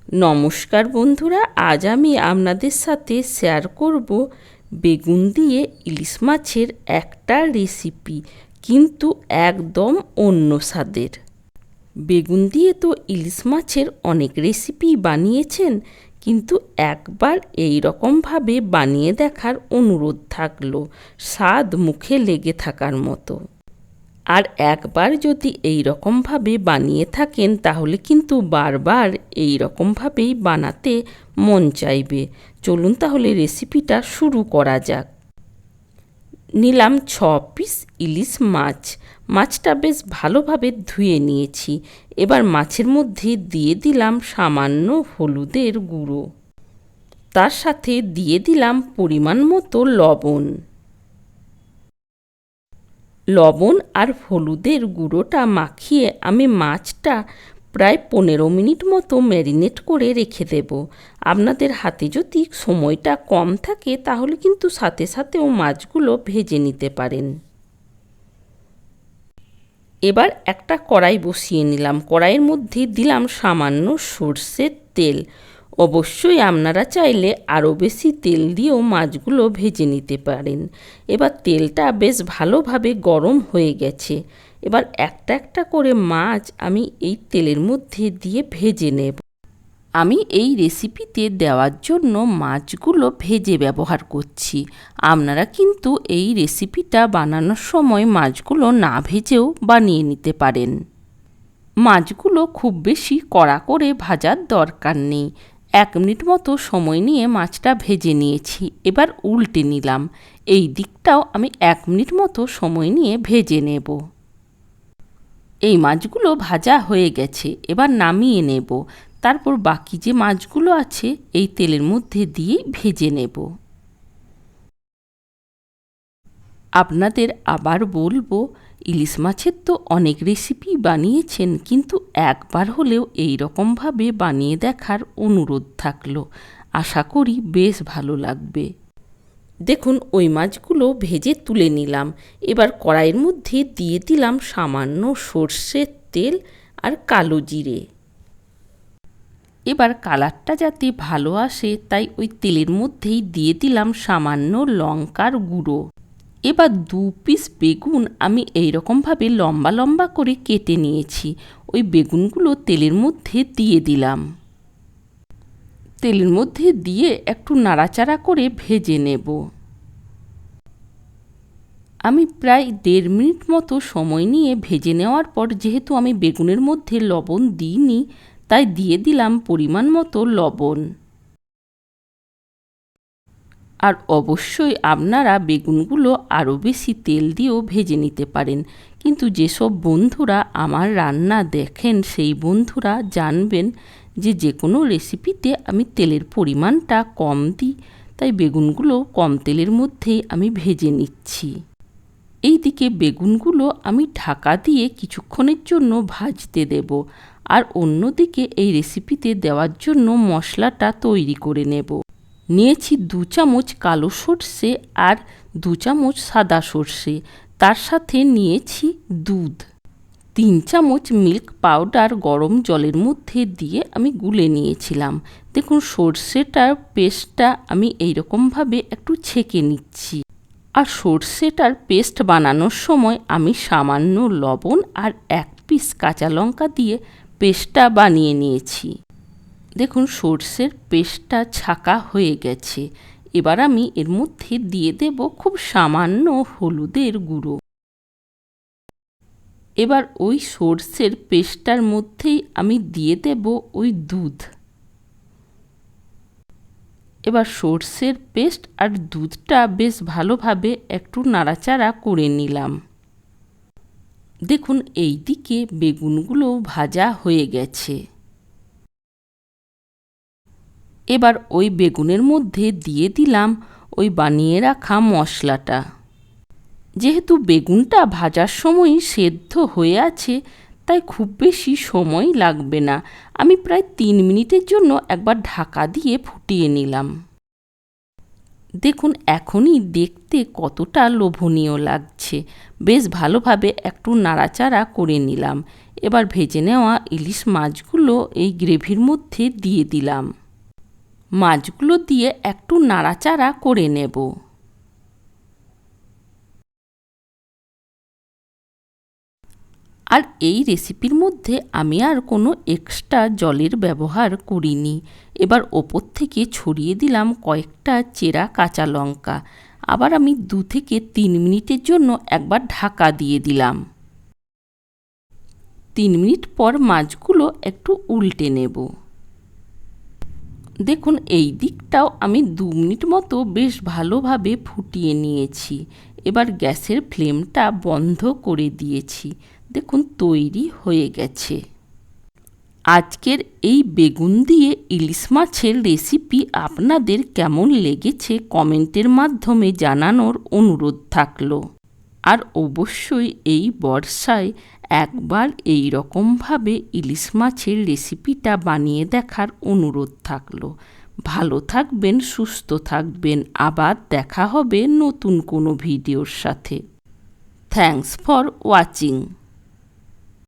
নমস্কার বন্ধুরা, আজ আমি আপনাদের সাথে শেয়ার করব বেগুন দিয়ে ইলিশ মাছের একটা রেসিপি, কিন্তু একদম অন্য স্বাদের। বেগুন দিয়ে তো ইলিশ মাছের অনেক রেসিপি বানিয়েছেন, কিন্তু একবার এই রকমভাবে বানিয়ে দেখার অনুরোধ থাকলো, স্বাদ মুখে লেগে থাকার মতো। আর একবার যদি এই রকমভাবে বানিয়ে থাকেন তাহলে কিন্তু বারবার এই রকমভাবেই বানাতে মন চাইবে। চলুন তাহলে রেসিপিটা শুরু করা যাক। নিলাম 6 পিস ইলিশ মাছ। মাছটা বেশ ভালোভাবে ধুয়ে নিয়েছি। এবার মাছের মধ্যে দিয়ে দিলাম সামান্য হলুদের গুঁড়ো, তার সাথে দিয়ে দিলাম পরিমাণ মতো লবণ। লবণ আর হলুদের গুঁড়োটা মাখিয়ে আমি মাছটা প্রায় 15 মিনিট মতো ম্যারিনেট করে রেখে দেব। আপনাদের হাতে যদি সময়টা কম থাকে তাহলে কিন্তু সাথে সাথেও মাছগুলো ভেজে নিতে পারেন। এবার একটা কড়াই বসিয়ে নিলাম। কড়াইয়ের মধ্যে দিলাম সামান্য সর্ষের তেল। অবশ্যই আপনারা চাইলে আরও বেশি তেল দিয়েও মাছগুলো ভেজে নিতে পারেন। এবার তেলটা বেশ ভালোভাবে গরম হয়ে গেছে। এবার একটা একটা করে মাছ আমি এই তেলের মধ্যে দিয়ে ভেজে নেব। আমি এই রেসিপিতে দেওয়ার জন্য মাছগুলো ভেজে ব্যবহার করছি। আপনারা কিন্তু এই রেসিপিটা বানানোর সময় মাছগুলো না ভেজেও বানিয়ে নিতে পারেন। মাছগুলো খুব বেশি কড়া করে ভাজার দরকার নেই। 1 মিনিট মতো সময় নিয়ে মাছটা ভেজে নিয়েছি। এবার উল্টে নিলাম। এই দিকটাও আমি 1 মিনিট মতো সময় নিয়ে ভেজে নেব। এই মাছগুলো ভাজা হয়ে গেছে, এবার নামিয়ে নেব। তারপর বাকি যে মাছগুলো আছে এই তেলের মধ্যে দিয়ে ভেজে নেব। আপনাদের আবার বলবো, ইলিশ মাছের তো অনেক রেসিপি বানিয়েছেন, কিন্তু একবার হলেও এই রকমভাবে বানিয়ে দেখার অনুরোধ থাকলো। আশা করি বেশ ভালো লাগবে। দেখুন, ওই মাছগুলো ভেজে তুলে নিলাম। এবার কড়াইয়ের মধ্যে দিয়ে দিলাম সামান্য সর্ষের তেল আর কালো জিরে। এবার কালারটা যাতে ভালো আসে তাই ওই তেলের মধ্যেই দিয়ে দিলাম সামান্য লঙ্কার গুঁড়ো। এবার 2 পিস বেগুন আমি এই রকমভাবে লম্বা লম্বা করে কেটে নিয়েছি। ওই বেগুনগুলো তেলের মধ্যে দিয়ে দিলাম। তেলের মধ্যে দিয়ে একটু নাড়াচাড়া করে ভেজে নেব। আমি প্রায় 1.5 মিনিট মতো সময় নিয়ে ভেজে নেওয়ার পর, যেহেতু আমি বেগুনের মধ্যে লবণ দিইনি, তাই দিয়ে দিলাম পরিমাণ মতো লবণ। আর অবশ্যই আপনারা বেগুনগুলো আরও বেশি তেল দিয়েও ভেজে নিতে পারেন, কিন্তু যেসব বন্ধুরা আমার রান্না দেখেন সেই বন্ধুরা জানবেন যে কোনো রেসিপিতে আমি তেলের পরিমাণটা কম দিই, তাই বেগুনগুলো কম তেলের মধ্যেই আমি ভেজে নিচ্ছি। এই দিকে বেগুনগুলো আমি ঢাকা দিয়ে কিছুক্ষণের জন্য ভাজতে দেব, আর অন্যদিকে এই রেসিপিতে দেওয়ার জন্য মশলাটা তৈরি করে নেব। নিয়েছি 2 চামচ কালো সর্ষে আর 2 চামচ সাদা সর্ষে, তার সাথে নিয়েছি দুধ। 3 চামচ মিল্ক পাউডার গরম জলের মধ্যে দিয়ে আমি গুলে নিয়েছিলাম। দেখুন, সর্ষেটার পেস্টটা আমি এইরকমভাবে একটু ছেঁকে নিচ্ছি। আর সর্ষেটার পেস্ট বানানোর সময় আমি সামান্য লবণ আর 1 পিস কাঁচা লঙ্কা দিয়ে পেস্টটা বানিয়ে নিয়েছি। দেখুন, সর্ষের পেস্টটা ছাঁকা হয়ে গেছে। এবার আমি এর মধ্যে দিয়ে দেব খুব সামান্য হলুদের গুঁড়ো। এবার ওই সর্ষের পেস্টটার মধ্যেই আমি দিয়ে দেব ওই দুধ। এবার সর্ষের পেস্ট আর দুধটা বেশ ভালোভাবে একটু নাড়াচাড়া করে নিলাম। দেখুন, এই দিকে বেগুনগুলো ভাজা হয়ে গেছে। এবার ওই বেগুনের মধ্যে দিয়ে দিলাম ওই বানিয়ে রাখা মশলাটা। যেহেতু বেগুনটা ভাজার সময় সেদ্ধ হয়ে আছে, তাই খুব বেশি সময় লাগবে না। আমি প্রায় 3 মিনিটের জন্য একবার ঢাকা দিয়ে ফুটিয়ে নিলাম। দেখুন এখনই দেখতে কতটা লোভনীয় লাগছে। বেশ ভালোভাবে একটু নাড়াচাড়া করে নিলাম। এবার ভেজে নেওয়া ইলিশ মাছগুলো এই গ্রেভির মধ্যে দিয়ে দিলাম। মাছগুলো দিয়ে একটু নাড়াচাড়া করে নেব। আর এই রেসিপির মধ্যে আমি আর কোনো এক্সট্রা জলের ব্যবহার করিনি। এবার ওপর থেকে ছড়িয়ে দিলাম কয়েকটা চেরা কাঁচা লঙ্কা। আবার আমি 2 থেকে 3 মিনিটের জন্য একবার ঢাকা দিয়ে দিলাম। 3 মিনিট পর মাছগুলো একটু উল্টে নেব। দেখুন এই দিকটাও আমি 2 মিনিট মতো বেশ ভালোভাবে ফুটিয়ে নিয়েছি। এবার গ্যাসের ফ্লেমটা বন্ধ করে দিয়েছি। দেখুন তৈরি হয়ে গেছে। আজকের এই বেগুন দিয়ে ইলিশ মাছের রেসিপি আপনাদের কেমন লেগেছে কমেন্টের মাধ্যমে জানানোর অনুরোধ থাকলো। আর অবশ্যই এই বর্ষায় একবার এই রকমভাবে ইলিশ মাছের রেসিপিটা বানিয়ে দেখার অনুরোধ থাকলো। ভালো থাকবেন, সুস্থ থাকবেন। আবার দেখা হবে নতুন কোনো ভিডিওর সাথে। Thanks for watching.